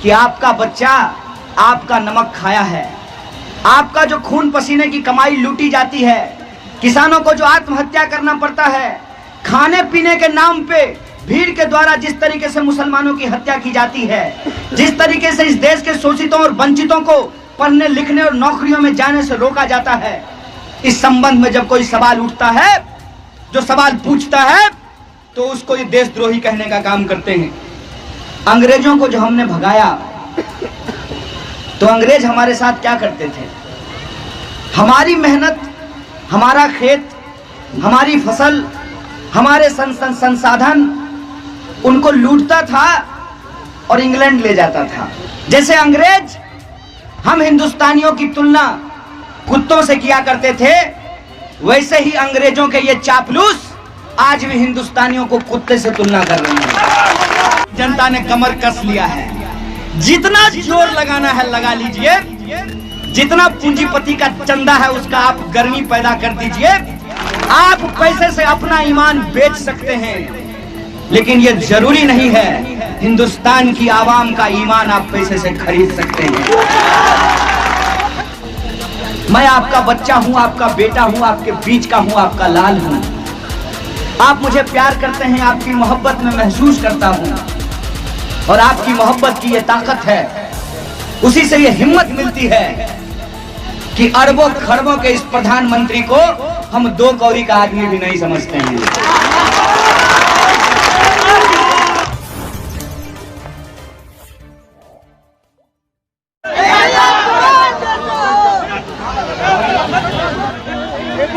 कि आपका बच्चा आपका नमक खाया है, आपका जो खून पसीने की कमाई लूटी जाती है, किसानों को जो आत्महत्या करना पड़ता है, खाने पीने के नाम पे भीड़ के द्वारा जिस तरीके से मुसलमानों की हत्या की जाती है, जिस तरीके से इस देश के शोषितों और वंचितों को पढ़ने लिखने और नौकरियों में जाने से रोका जाता है, इस संबंध में जब कोई सवाल उठता है, जो सवाल पूछता है, तो उसको ये देशद्रोही कहने का काम करते हैं। अंग्रेजों को जो हमने भगाया, तो अंग्रेज हमारे साथ क्या करते थे? हमारी मेहनत, हमारा खेत, हमारी फसल, हमारे संसाधन उनको लूटता था और इंग्लैंड ले जाता था। जैसे अंग्रेज हम हिंदुस्तानियों की तुलना कुत्तों से किया करते थे, वैसे ही अंग्रेजों के ये चापलूस आज भी हिंदुस्तानियों को कुत्ते से तुलना कर रहे हैं। जनता ने कमर कस लिया है, जितना जोर लगाना है लगा लीजिए, जितना पूंजीपति का चंदा है उसका आप गर्मी पैदा कर दीजिए। आप पैसे से अपना ईमान बेच सकते हैं, लेकिन यह जरूरी नहीं है हिंदुस्तान की आवाम का ईमान आप पैसे से खरीद सकते हैं। मैं आपका बच्चा हूं, आपका बेटा हूं, आपके बीच का हूं, आपका लाल हूं। आप मुझे प्यार करते हैं, आपकी मोहब्बत में महसूस करता हूं, और आपकी मोहब्बत की ये ताकत है, उसी से ये हिम्मत मिलती है कि अरबों खरबों के इस प्रधानमंत्री को हम 2 कौड़ी का आदमी भी नहीं समझते हैं।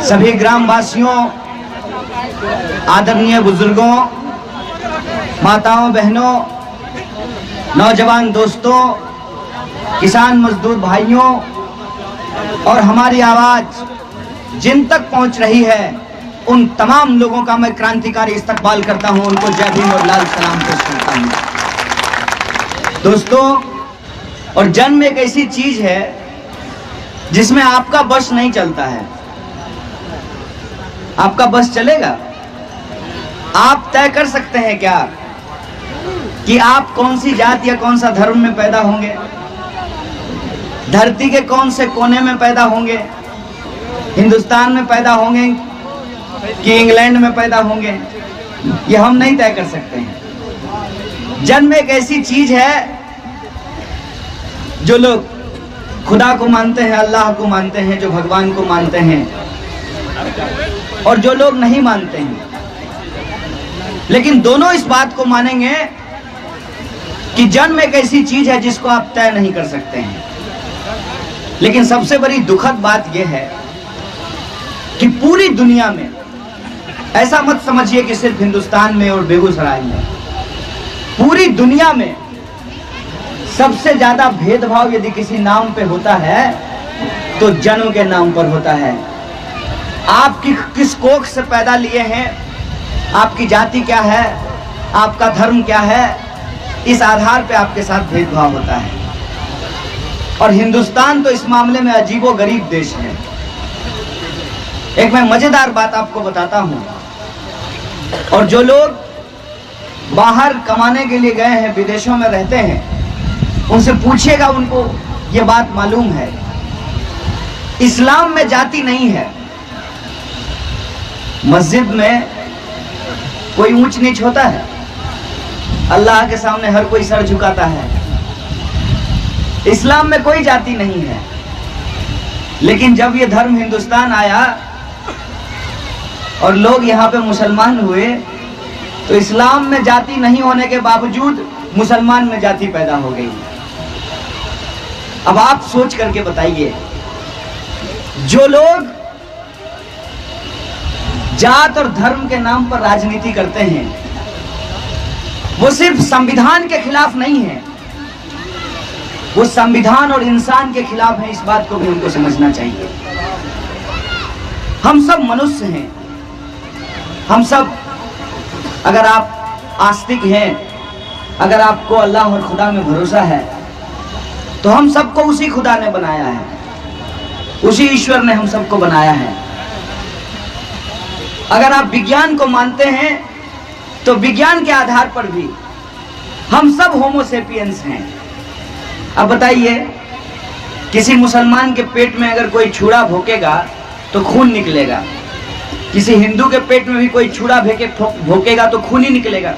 सभी ग्रामवासियों, आदरणीय बुजुर्गों, माताओं, बहनों, नौजवान दोस्तों, किसान मजदूर भाइयों, और हमारी आवाज जिन तक पहुंच रही है, उन तमाम लोगों का मैं क्रांतिकारी इस्तकबाल करता हूं, उनको जय भीम और लाल सलाम पेश करता हूं। दोस्तों, और जन्म एक ऐसी चीज है जिसमें आपका बस नहीं चलता है। आपका बस चलेगा? आप तय कर सकते हैं क्या कि आप कौन सी जात या कौन सा धर्म में पैदा होंगे, धरती के कौन से कोने में पैदा होंगे, हिंदुस्तान में पैदा होंगे कि इंग्लैंड में पैदा होंगे? ये हम नहीं तय कर सकते हैं। जन्म एक ऐसी चीज है, जो लोग खुदा को मानते हैं, अल्लाह को मानते हैं, जो भगवान को मानते हैं, और जो लोग नहीं मानते हैं, लेकिन दोनों इस बात को मानेंगे कि जन्म एक ऐसी चीज है जिसको आप तय नहीं कर सकते हैं। लेकिन सबसे बड़ी दुखद बात यह है कि पूरी दुनिया में, ऐसा मत समझिए कि सिर्फ हिंदुस्तान में और बेगूसराय में, पूरी दुनिया में सबसे ज्यादा भेदभाव यदि किसी नाम पे होता है तो जन्म के नाम पर होता है। आप किस कोख से पैदा लिए हैं, आपकी जाति क्या है, आपका धर्म क्या है, इस आधार पे आपके साथ भेदभाव होता है। और हिंदुस्तान तो इस मामले में अजीबोगरीब देश है। एक मैं मजेदार बात आपको बताता हूं, और जो लोग बाहर कमाने के लिए गए हैं, विदेशों में रहते हैं, उनसे पूछिएगा, उनको ये बात मालूम है। इस्लाम में जाति नहीं है। मस्जिद में कोई ऊंच नीच होता है? अल्लाह के सामने हर कोई सर झुकाता है। इस्लाम में कोई जाति नहीं है। लेकिन जब ये धर्म हिंदुस्तान आया और लोग यहाँ पे मुसलमान हुए, तो इस्लाम में जाति नहीं होने के बावजूद मुसलमान में जाति पैदा हो गई। अब आप सोच करके बताइए, जो लोग जात और धर्म के नाम पर राजनीति करते हैं, वो सिर्फ संविधान के खिलाफ नहीं है, वो संविधान और इंसान के खिलाफ है। इस बात को भी उनको समझना चाहिए। हम सब मनुष्य हैं। हम सब, अगर आप आस्तिक हैं, अगर आपको अल्लाह और खुदा में भरोसा है, तो हम सबको उसी खुदा ने बनाया है, उसी ईश्वर ने हम सबको बनाया है। अगर आप विज्ञान को मानते हैं, तो विज्ञान के आधार पर भी हम सब होमो सेपियंस हैं। अब बताइए, किसी मुसलमान के पेट में अगर कोई छुरा भोंकेगा तो खून निकलेगा, किसी हिंदू के पेट में भी कोई छुरा भोंकेगा तो खून ही निकलेगा।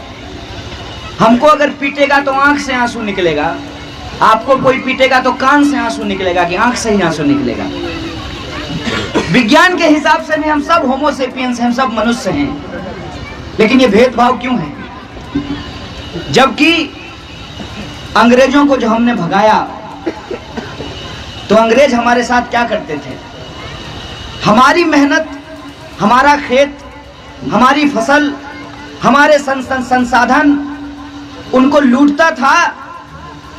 हमको अगर पीटेगा तो आंख से आंसू निकलेगा, आपको कोई पीटेगा तो कान से आंसू निकलेगा कि आंख से ही आंसू निकलेगा। विज्ञान के हिसाब से भी हम सब होमोसेपियंस हैं, हम सब मनुष्य हैं, लेकिन ये भेदभाव क्यों है? जबकि अंग्रेजों को जो हमने भगाया तो अंग्रेज हमारे साथ क्या करते थे? हमारी मेहनत, हमारा खेत, हमारी फसल, हमारे संसाधन उनको लूटता था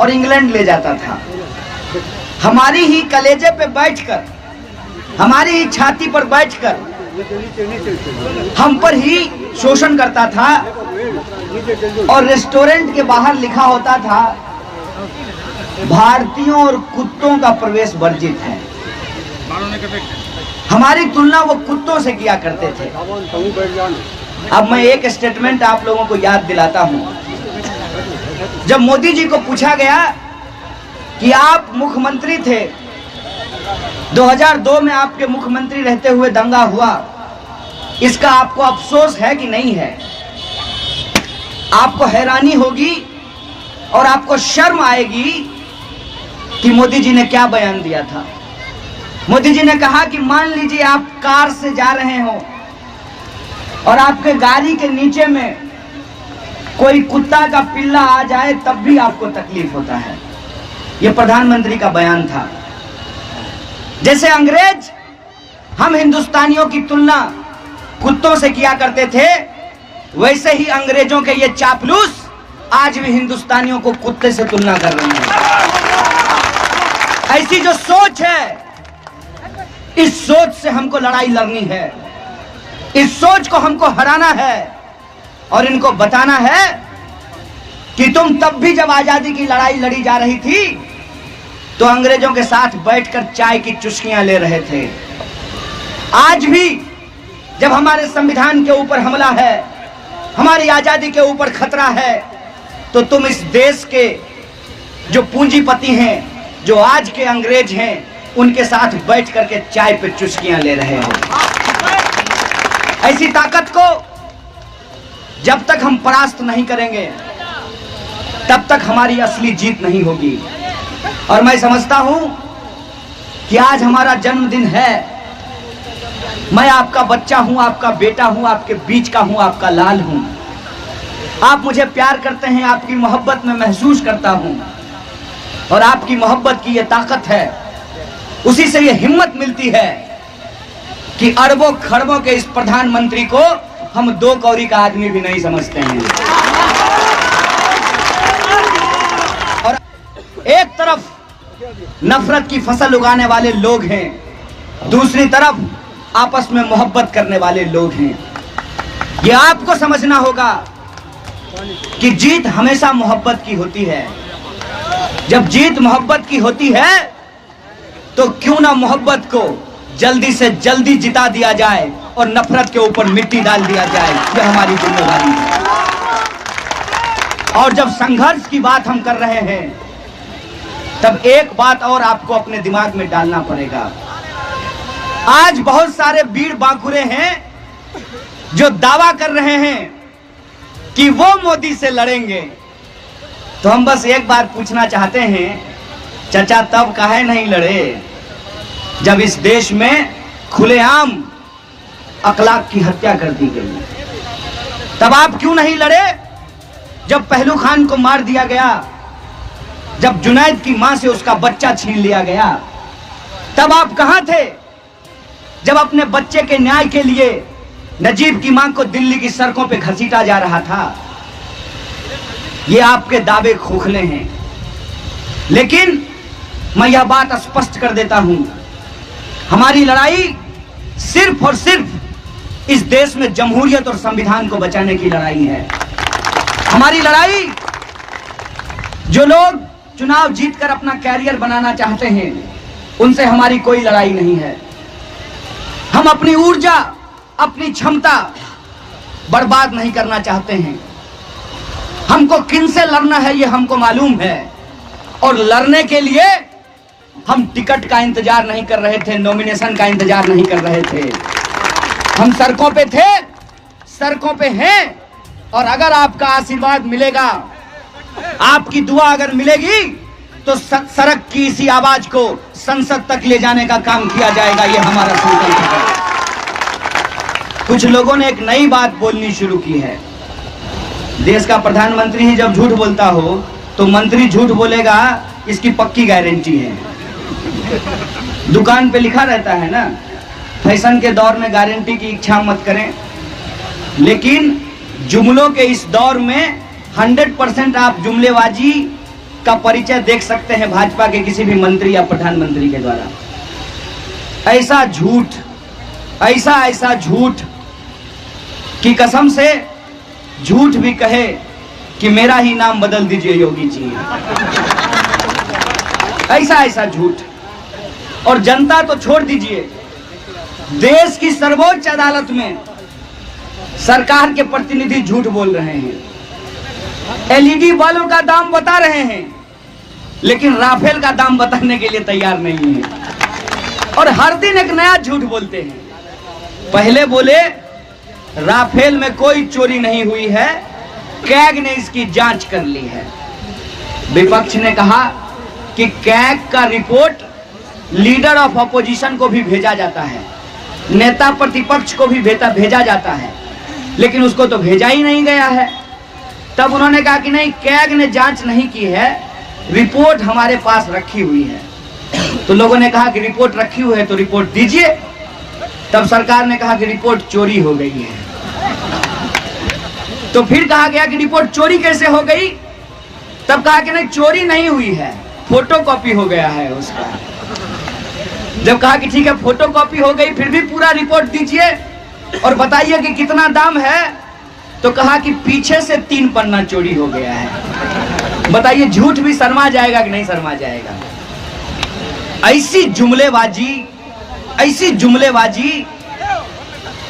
और इंग्लैंड ले जाता था। हमारी ही कलेजे पे बैठकर, हमारी ही छाती पर बैठकर हम पर ही शोषण करता था। और रेस्टोरेंट के बाहर लिखा होता था, भारतीयों और कुत्तों का प्रवेश वर्जित है। हमारी तुलना वो कुत्तों से किया करते थे। अब मैं एक स्टेटमेंट आप लोगों को याद दिलाता हूं। जब मोदी जी को पूछा गया कि आप मुख्यमंत्री थे, 2002 में आपके मुख्यमंत्री रहते हुए दंगा हुआ, इसका आपको अफसोस है कि नहीं है? आपको हैरानी होगी और आपको शर्म आएगी कि मोदी जी ने क्या बयान दिया था। मोदी जी ने कहा कि मान लीजिए आप कार से जा रहे हो और आपके गाड़ी के नीचे में कोई कुत्ता का पिल्ला आ जाए तब भी आपको तकलीफ होता है। यह प्रधानमंत्री का बयान था। जैसे अंग्रेज हम हिंदुस्तानियों की तुलना कुत्तों से किया करते थे, वैसे ही अंग्रेजों के ये चापलूस आज भी हिंदुस्तानियों को कुत्ते से तुलना कर रहे हैं। ऐसी जो सोच है, इस सोच से हमको लड़ाई लड़नी है, इस सोच को हमको हराना है और इनको बताना है कि तुम तब भी जब आजादी की लड़ाई लड़ी जा रही थी तो अंग्रेजों के साथ बैठकर चाय की चुस्कियां ले रहे थे। आज भी जब हमारे संविधान के ऊपर हमला है, हमारी आजादी के ऊपर खतरा है, तो तुम इस देश के जो पूंजीपति हैं, जो आज के अंग्रेज हैं, उनके साथ बैठ करके चाय पे चुस्कियां ले रहे हो। ऐसी ताकत को जब तक हम परास्त नहीं करेंगे तब तक हमारी असली जीत नहीं होगी। और मैं समझता हूं कि आज हमारा जन्मदिन है। मैं आपका बच्चा हूं, आपका बेटा हूं, आपके बीच का हूं, आपका लाल हूं। आप मुझे प्यार करते हैं, आपकी मोहब्बत में महसूस करता हूं और आपकी मोहब्बत की ये ताकत है, उसी से ये हिम्मत मिलती है कि अरबों खरबों के इस प्रधानमंत्री को हम 2 कौड़ी का आदमी भी नहीं समझते हैं। और एक तरफ नफरत की फसल उगाने वाले लोग हैं, दूसरी तरफ आपस में मोहब्बत करने वाले लोग हैं। ये आपको समझना होगा कि जीत हमेशा मोहब्बत की होती है। जब जीत मोहब्बत की होती है तो क्यों ना मोहब्बत को जल्दी से जल्दी जिता दिया जाए और नफरत के ऊपर मिट्टी डाल दिया जाए। यह हमारी जिम्मेदारी है। और जब संघर्ष की बात हम कर रहे हैं तब एक बात और आपको अपने दिमाग में डालना पड़ेगा। आज बहुत सारे वीर बांकुरे हैं जो दावा कर रहे हैं कि वो मोदी से लड़ेंगे। तो हम बस एक बात पूछना चाहते हैं, चाचा तब काहे नहीं लड़े जब इस देश में खुलेआम अखलाक की हत्या कर दी गई? तब आप क्यों नहीं लड़े जब पहलू खान को मार दिया गया, जब जुनैद की मां से उसका बच्चा छीन लिया गया? तब आप कहां थे जब अपने बच्चे के न्याय के लिए नजीब की मां को दिल्ली की सड़कों पे घसीटा जा रहा था? ये आपके दावे खोखले हैं, लेकिन मैं यह बात स्पष्ट कर देता हूं, हमारी लड़ाई सिर्फ और सिर्फ इस देश में जमहूरियत और संविधान को बचाने की लड़ाई है। हमारी लड़ाई, जो लोग चुनाव जीतकर अपना कैरियर बनाना चाहते हैं, उनसे हमारी कोई लड़ाई नहीं है। हम अपनी ऊर्जा, अपनी क्षमता बर्बाद नहीं करना चाहते हैं। हमको किनसे लड़ना है ये हमको मालूम है और लड़ने के लिए हम टिकट का इंतजार नहीं कर रहे थे, नॉमिनेशन का इंतजार नहीं कर रहे थे। हम सड़कों पे थे, सड़कों पे हैं। और अगर आपका आशीर्वाद मिलेगा, आपकी दुआ अगर मिलेगी, तो सड़क की इसी आवाज को संसद तक ले जाने का काम किया जाएगा। ये हमारा संकल्प है। कुछ लोगों ने एक नई बात बोलनी शुरू की है। देश का प्रधानमंत्री ही जब झूठ बोलता हो तो मंत्री झूठ बोलेगा, इसकी पक्की गारंटी है। दुकान पे लिखा रहता है ना, फैशन के दौर में गारंटी की इच्छा मत करें। लेकिन जुमलों के इस दौर में 100% आप जुमलेबाजी का परिचय देख सकते हैं भाजपा के किसी भी मंत्री या प्रधानमंत्री के द्वारा। ऐसा झूठ, ऐसा झूठ की कसम से झूठ भी कहे कि मेरा ही नाम बदल दीजिए योगी जी। ऐसा झूठ। और जनता तो छोड़ दीजिए, देश की सर्वोच्च अदालत में सरकार के प्रतिनिधि झूठ बोल रहे हैं। एलईडी बल्ब का दाम बता रहे हैं, लेकिन राफेल का दाम बताने के लिए तैयार नहीं है। और हर दिन एक नया झूठ बोलते हैं। पहले बोले राफेल में कोई चोरी नहीं हुई है, कैग ने इसकी जांच कर ली है। विपक्ष ने कहा कि कैग का रिपोर्ट लीडर ऑफ अपोजिशन को भी भेजा जाता है, नेता प्रतिपक्ष को भी भेजा जाता है, लेकिन उसको तो भेजा ही नहीं गया है। तब उन्होंने कहा कि नहीं, कैग ने जांच नहीं की है, रिपोर्ट हमारे पास रखी हुई है। तो लोगों ने कहा कि रिपोर्ट रखी हुई है तो रिपोर्ट दीजिए। तब सरकार ने कहा कि रिपोर्ट चोरी हो गई है। तो फिर कहा गया कि रिपोर्ट चोरी कैसे हो गई? तब कहा कि नहीं, चोरी नहीं हुई है, फोटोकॉपी हो गया है उसका। जब कहा कि ठीक है फोटोकॉपी हो गई, फिर भी पूरा रिपोर्ट दीजिए और बताइए कि कितना दाम है। तो कहा कि पीछे से 3 पन्ना चोरी हो गया है। बताइए झूठ भी शर्मा जाएगा कि नहीं शर्मा जाएगा? ऐसी जुमलेबाजी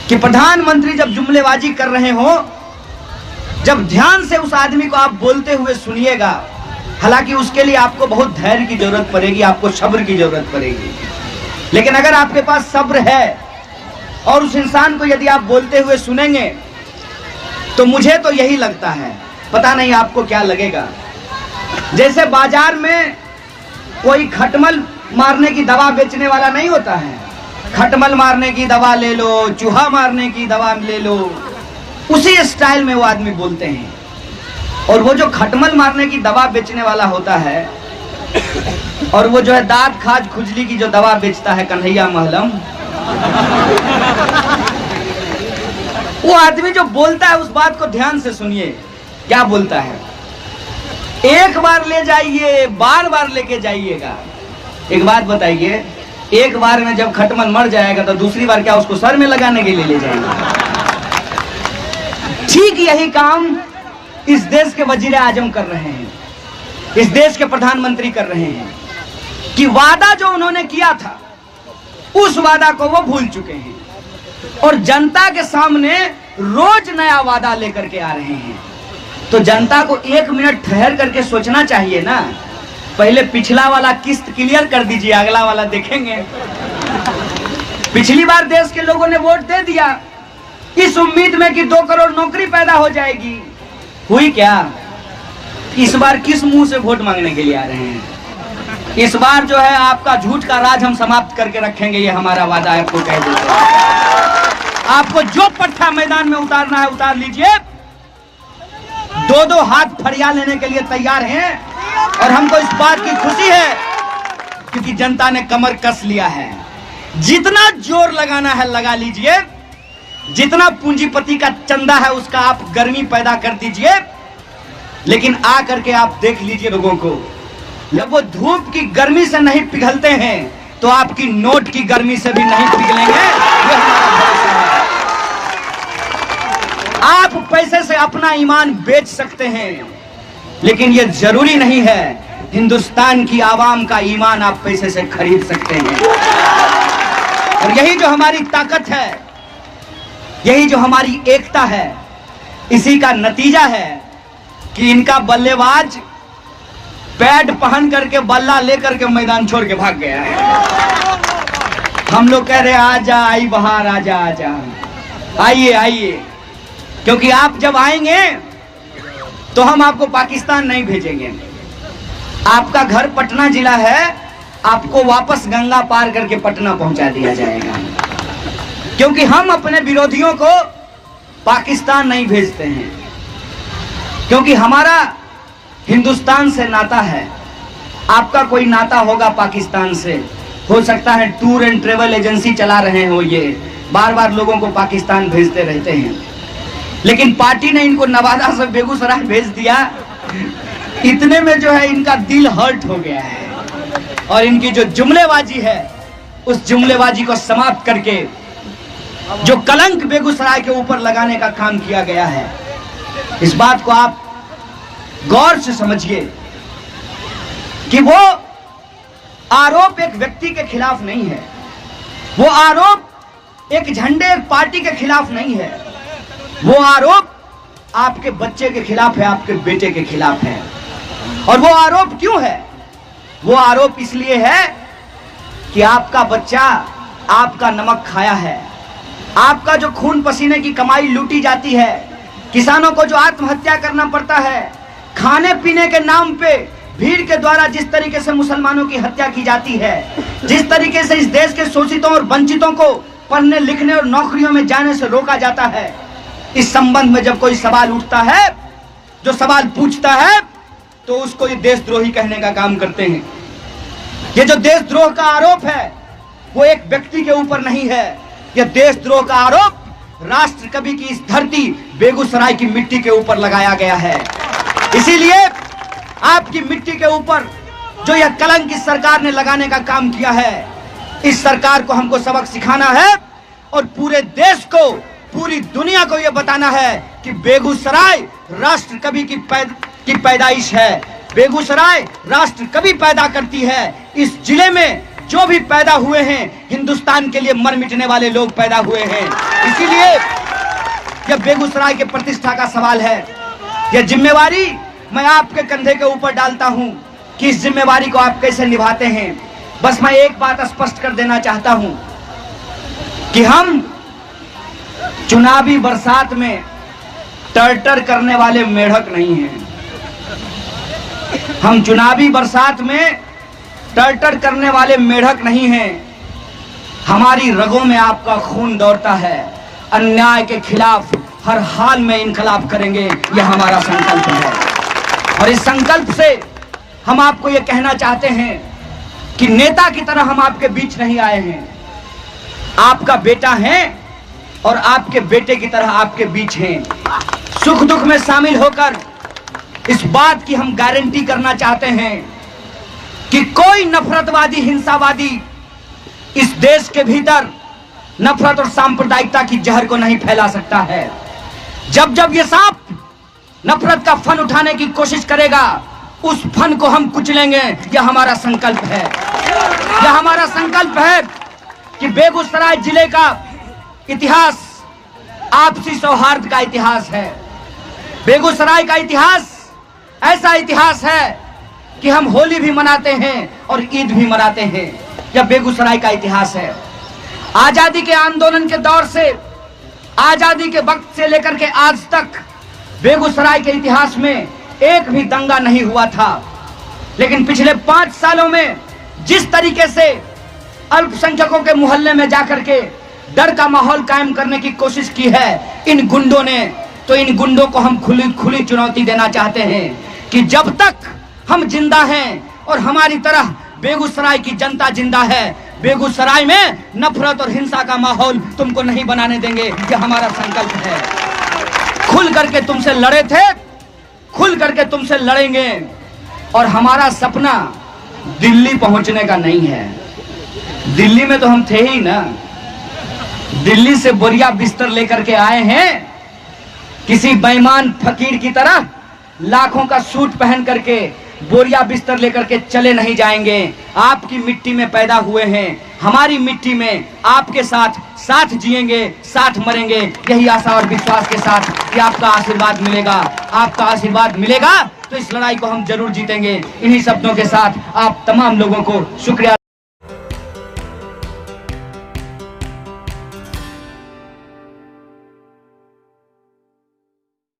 कि प्रधानमंत्री जब जुमलेबाजी कर रहे हो, जब ध्यान से उस आदमी को आप बोलते हुए सुनिएगा, हालांकि उसके लिए आपको बहुत धैर्य की जरूरत पड़ेगी, आपको सब्र की जरूरत पड़ेगी। लेकिन अगर आपके पास सब्र है और उस इंसान को यदि आप बोलते हुए सुनेंगे, तो मुझे तो यही लगता है, पता नहीं आपको क्या लगेगा। जैसे बाजार में कोई खटमल मारने की दवा बेचने वाला नहीं होता है, खटमल मारने की दवा ले लो, चूहा मारने की दवा ले लो, उसी स्टाइल में वो आदमी बोलते हैं। और वो जो खटमल मारने की दवा बेचने वाला होता है, और वो जो है दांत खाज खुजली की जो दवा बेचता है, कन्हैया महलम, वो आदमी जो बोलता है उस बात को ध्यान से सुनिए। क्या बोलता है? एक बार ले जाइए, बार बार लेके जाइएगा। एक बात बताइए, एक बार में जब खटमल मर जाएगा तो दूसरी बार क्या उसको सर में लगाने के लिए ले जाएंगे? ठीक यही काम इस देश के वजीर आजम कर रहे हैं, इस देश के प्रधानमंत्री कर रहे हैं कि वादा जो उन्होंने किया था, उस वादा को वो भूल चुके हैं और जनता के सामने रोज नया वादा लेकर के आ रहे हैं। तो जनता को 1 मिनट ठहर करके सोचना चाहिए ना। पहले पिछला वाला किस्त क्लियर कर दीजिए, अगला वाला देखेंगे। पिछली बार देश के लोगों ने वोट दे दिया इस उम्मीद में कि 2 करोड़ नौकरी पैदा हो जाएगी, हुई क्या? इस बार किस मुंह से वोट मांगने के लिए आ रहे हैं? इस बार जो है आपका झूठ का राज हम समाप्त करके रखेंगे, ये हमारा वादा है। आपको कह देते हैं, आपको जो पट्टा मैदान में उतारना है उतार लीजिए। 2-2 हाथ फरिया लेने के लिए तैयार हैं और हमको इस बात की खुशी है क्योंकि जनता ने कमर कस लिया है। जितना जोर लगाना है लगा लीजिए, जितना पूंजीपति का चंदा है उसका आप गर्मी पैदा कर दीजिए, लेकिन आ करके आप देख लीजिए लोगों को, जब वो धूप की गर्मी से नहीं पिघलते हैं तो आपकी नोट की गर्मी से भी नहीं पिघलेंगे। ये हमारा भरोसा है। आप पैसे से अपना ईमान बेच सकते हैं, लेकिन ये जरूरी नहीं है हिंदुस्तान की आवाम का ईमान आप पैसे से खरीद सकते हैं। और यही जो हमारी ताकत है, यही जो हमारी एकता है, इसी का नतीजा है कि इनका बल्लेबाज पैड पहन करके बल्ला लेकर के मैदान छोड़ के भाग गया है। हम लोग कह रहे आजा आई बहार, आजा आजा, आइए आइए, क्योंकि आप जब आएंगे तो हम आपको पाकिस्तान नहीं भेजेंगे। आपका घर पटना जिला है, आपको वापस गंगा पार करके पटना पहुंचा दिया जाएगा, क्योंकि हम अपने विरोधियों को पाकिस्तान नहीं भेजते हैं, क्योंकि हमारा हिंदुस्तान से नाता है। आपका कोई नाता होगा पाकिस्तान से, हो सकता है टूर एंड ट्रेवल एजेंसी चला रहे हो, ये बार बार लोगों को पाकिस्तान भेजते रहते हैं, लेकिन पार्टी ने इनको नवादा से बेगूसराय भेज दिया। इतने में जो है इनका दिल हर्ट हो गया है, और इनकी जो जुमलेबाजी है उस जुमलेबाजी को समाप्त करके जो कलंक बेगूसराय के ऊपर लगाने का काम किया गया है, इस बात को आप गौर से समझिए कि वो आरोप एक व्यक्ति के खिलाफ नहीं है, वो आरोप एक झंडे एक पार्टी के खिलाफ नहीं है, वो आरोप आपके बच्चे के खिलाफ है, आपके बेटे के खिलाफ है। और वो आरोप क्यों है? वो आरोप इसलिए है कि आपका बच्चा आपका नमक खाया है, आपका जो खून पसीने की कमाई लूटी जाती है, किसानों को जो आत्महत्या करना पड़ता है, खाने पीने के नाम पे भीड़ के द्वारा जिस तरीके से मुसलमानों की हत्या की जाती है, जिस तरीके से इस देश के शोषितों और वंचितों को पढ़ने लिखने और नौकरियों में जाने से रोका जाता है, इस संबंध में जब कोई सवाल उठता है, जो सवाल पूछता है, तो उसको ये देशद्रोही कहने का काम करते हैं। ये जो देशद्रोह का आरोप है वो एक व्यक्ति के ऊपर नहीं है, यह देशद्रोह का आरोप राष्ट्र कवि की इस धरती बेगूसराय की मिट्टी के ऊपर लगाया गया है। इसीलिए आपकी मिट्टी के ऊपर जो यह कलंक इस सरकार ने लगाने का काम किया है, इस सरकार को हमको सबक सिखाना है और पूरे देश को, पूरी दुनिया को यह बताना है कि बेगूसराय राष्ट्र कवि की पैदाइश है, बेगूसराय राष्ट्र कवि पैदा करती है। इस जिले में जो भी पैदा हुए हैं, हिंदुस्तान के लिए मर मिटने वाले लोग पैदा हुए हैं। इसीलिए यह बेगूसराय के प्रतिष्ठा का सवाल है। यह जिम्मेवारी मैं आपके कंधे के ऊपर डालता हूं कि इस जिम्मेवारी को आप कैसे निभाते हैं। बस मैं एक बात स्पष्ट कर देना चाहता हूं कि हम चुनावी बरसात में टर्टर करने वाले मेढक नहीं हैं। हम चुनावी बरसात में टर्टर करने वाले मेढक नहीं हैं। हमारी रगों में आपका खून दौड़ता है। अन्याय के खिलाफ हर हाल में इनकलाब करेंगे, यह हमारा संकल्प है। और इस संकल्प से हम आपको यह कहना चाहते हैं कि नेता की तरह हम आपके बीच नहीं आए हैं, आपका बेटा है और आपके बेटे की तरह आपके बीच हैं। सुख दुख में शामिल होकर इस बात की हम गारंटी करना चाहते हैं कि कोई नफरतवादी, हिंसावादी इस देश के भीतर नफरत और सांप्रदायिकता की जहर को नहीं फैला सकता है। जब जब ये सांप नफरत का फन उठाने की कोशिश करेगा, उस फन को हम कुचलेंगे। यह हमारा संकल्प है। यह हमारा संकल्प है कि बेगूसराय जिले का इतिहास आपसी सौहार्द का इतिहास है। बेगूसराय का इतिहास ऐसा इतिहास है कि हम होली भी मनाते हैं और ईद भी मनाते हैं। यह बेगूसराय का इतिहास है। आजादी के आंदोलन के दौर से, आजादी के वक्त से लेकर के आज तक बेगूसराय के इतिहास में एक भी दंगा नहीं हुआ था। लेकिन पिछले 5 सालों में जिस तरीके से अल्पसंख्यकों के मोहल्ले में जाकर के डर का माहौल कायम करने की कोशिश की है इन गुंडों ने, तो इन गुंडों को हम खुली चुनौती देना चाहते हैं कि जब तक हम जिंदा हैं और हमारी तरह बेगूसराय की जनता जिंदा है, बेगूसराय में नफरत और हिंसा का माहौल तुमको नहीं बनाने देंगे। यह हमारा संकल्प है। खुल करके तुमसे लड़े थे, खुल करके तुमसे लड़ेंगे। और हमारा सपना दिल्ली पहुंचने का नहीं है। दिल्ली में तो हम थे ही ना। दिल्ली से बोरिया बिस्तर लेकर के आए हैं किसी बेईमान फकीर की तरह, लाखों का सूट पहन करके बोरिया बिस्तर लेकर के चले नहीं जाएंगे। आपकी मिट्टी में पैदा हुए हैं, हमारी मिट्टी में आपके साथ साथ जिएंगे, साथ मरेंगे। यही आशा और विश्वास के साथ कि आपका आशीर्वाद मिलेगा, आपका आशीर्वाद मिलेगा तो इस लड़ाई को हम जरूर जीतेंगे। इन्हीं शब्दों के साथ आप तमाम लोगों को शुक्रिया।